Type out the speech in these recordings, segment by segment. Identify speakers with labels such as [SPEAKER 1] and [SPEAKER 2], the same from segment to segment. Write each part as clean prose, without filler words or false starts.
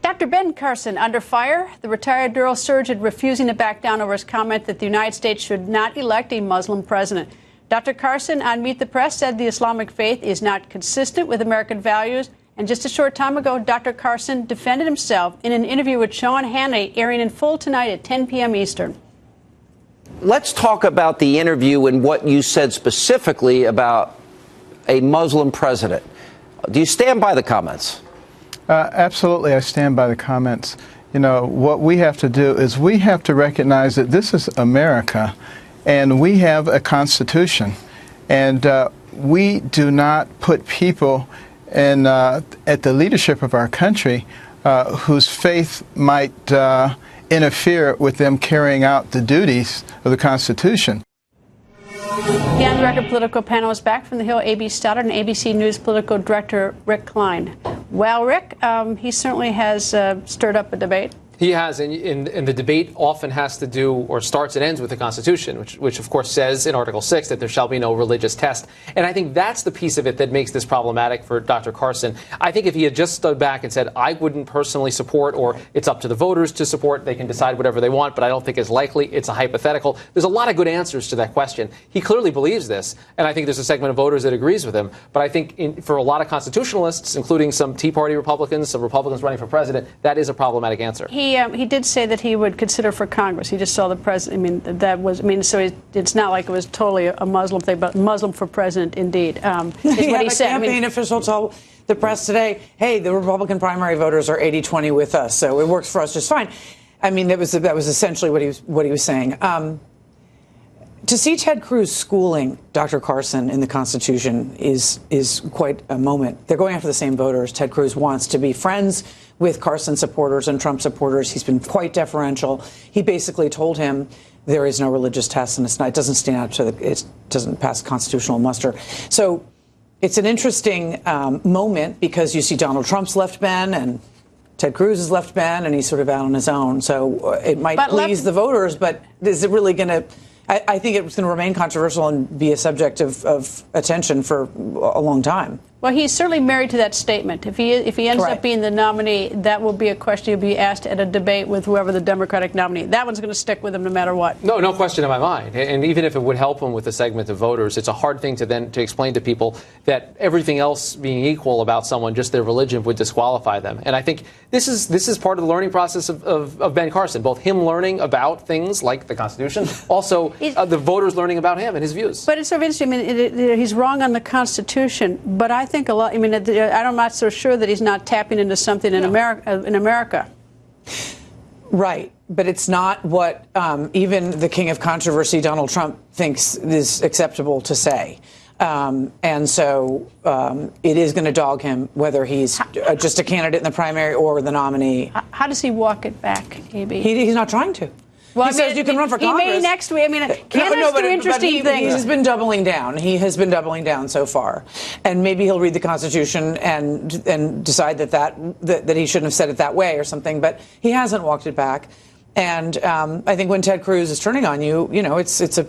[SPEAKER 1] Dr. Ben Carson under fire. The retired neurosurgeon refusing to back down over his comment that the United States should not elect a Muslim president. Dr. Carson on Meet the Press said the Islamic faith is not consistent with American values. And just a short time ago, Dr. Carson defended himself in an interview with Sean Hannity, airing in full tonight at 10 p.m. Eastern.
[SPEAKER 2] Let's talk about the interview and what you said specifically about a Muslim president. Do you stand by the comments?
[SPEAKER 3] Absolutely, I stand by the comments. You know, what we have to do is we have to recognize that this is America, and we have a Constitution, and we do not put people in, at the leadership of our country whose faith might interfere with them carrying out the duties of the Constitution.
[SPEAKER 1] The on-the-record political panel is back from the Hill. A.B. Stoddard and ABC News political director Rick Klein. Well, Rick, he certainly has stirred up a debate.
[SPEAKER 4] He has, and the debate often has to do, or starts and ends with the Constitution, which of course says in Article 6 that there shall be no religious test. And I think that's the piece of it that makes this problematic for Dr. Carson. I think if he had just stood back and said, I wouldn't personally support, or it's up to the voters to support, they can decide whatever they want, but I don't think it's likely, it's a hypothetical. There's a lot of good answers to that question. He clearly believes this, and I think there's a segment of voters that agrees with him. But I think for a lot of constitutionalists, including some Tea Party Republicans, some Republicans running for president, that is a problematic answer.
[SPEAKER 1] He did say that he would consider for Congress. He just saw the president. So it's not like it was totally a Muslim thing, but Muslim for president, indeed. Is what he said.
[SPEAKER 5] Campaign official told the press today, hey, the Republican primary voters are 80-20 with us, so it works for us just fine. I mean, that was essentially what he was saying. To see Ted Cruz schooling Dr. Carson in the Constitution is quite a moment. They're going after the same voters. Ted Cruz wants to be friends with Carson supporters and Trump supporters. He's been quite deferential. He basically told him there is no religious test, and it doesn't stand out to it doesn't pass constitutional muster. So it's an interesting moment because you see Donald Trump's left Ben and Ted Cruz is left Ben, and he's sort of out on his own. So it might please the voters, but is it really going to? I think it's going to remain controversial and be a subject of attention for a long time.
[SPEAKER 1] Well, he's certainly married to that statement. If he ends up being the nominee, that will be a question he'll be asked at a debate with whoever the Democratic nominee. That one's going to stick with him no matter what.
[SPEAKER 4] No question in my mind. And even if it would help him with a segment of voters, it's a hard thing to explain to people that everything else being equal about someone, just their religion, would disqualify them. And I think this is part of the learning process of Ben Carson, both him learning about things like the Constitution, also the voters learning about him and his views.
[SPEAKER 1] But it's sort of interesting. I mean, he's wrong on the Constitution, but I think a lot. I mean, I'm not so sure that he's not tapping into something in America.
[SPEAKER 5] Right, but it's not what even the king of controversy, Donald Trump, thinks is acceptable to say. And so it is going to dog him whether he's just a candidate in the primary or the nominee.
[SPEAKER 1] How does he walk it back, AB?
[SPEAKER 5] He's not trying to. Well, he says you can run for Congress.
[SPEAKER 1] He may next week. I mean, candidates do interesting things.
[SPEAKER 5] He's been doubling down. He has been doubling down so far. And maybe he'll read the Constitution and decide that he shouldn't have said it that way or something. But he hasn't walked it back. And I think when Ted Cruz is turning on you, it's a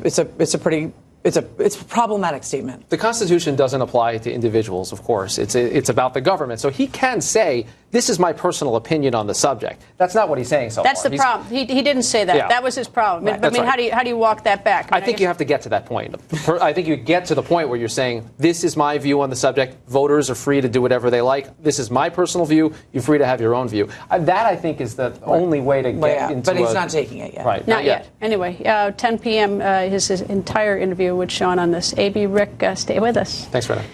[SPEAKER 5] problematic statement.
[SPEAKER 4] The Constitution doesn't apply to individuals, of course. It's about the government. So he can say, this is my personal opinion on the subject. That's not what he's saying so far.
[SPEAKER 1] That's the problem. He didn't say that. Yeah. That was his problem. Right. I mean, right. How do you walk that back?
[SPEAKER 4] I think you have to get to that point. I think you get to the point where you're saying, this is my view on the subject. Voters are free to do whatever they like. This is my personal view. You're free to have your own view. That, I think, is the only way to get into
[SPEAKER 5] But he's not taking it yet.
[SPEAKER 4] Right.
[SPEAKER 1] Not yet. Anyway, 10 p.m. His entire interview with Sean on this. A.B. Rick, stay with us.
[SPEAKER 4] Thanks, Brenna.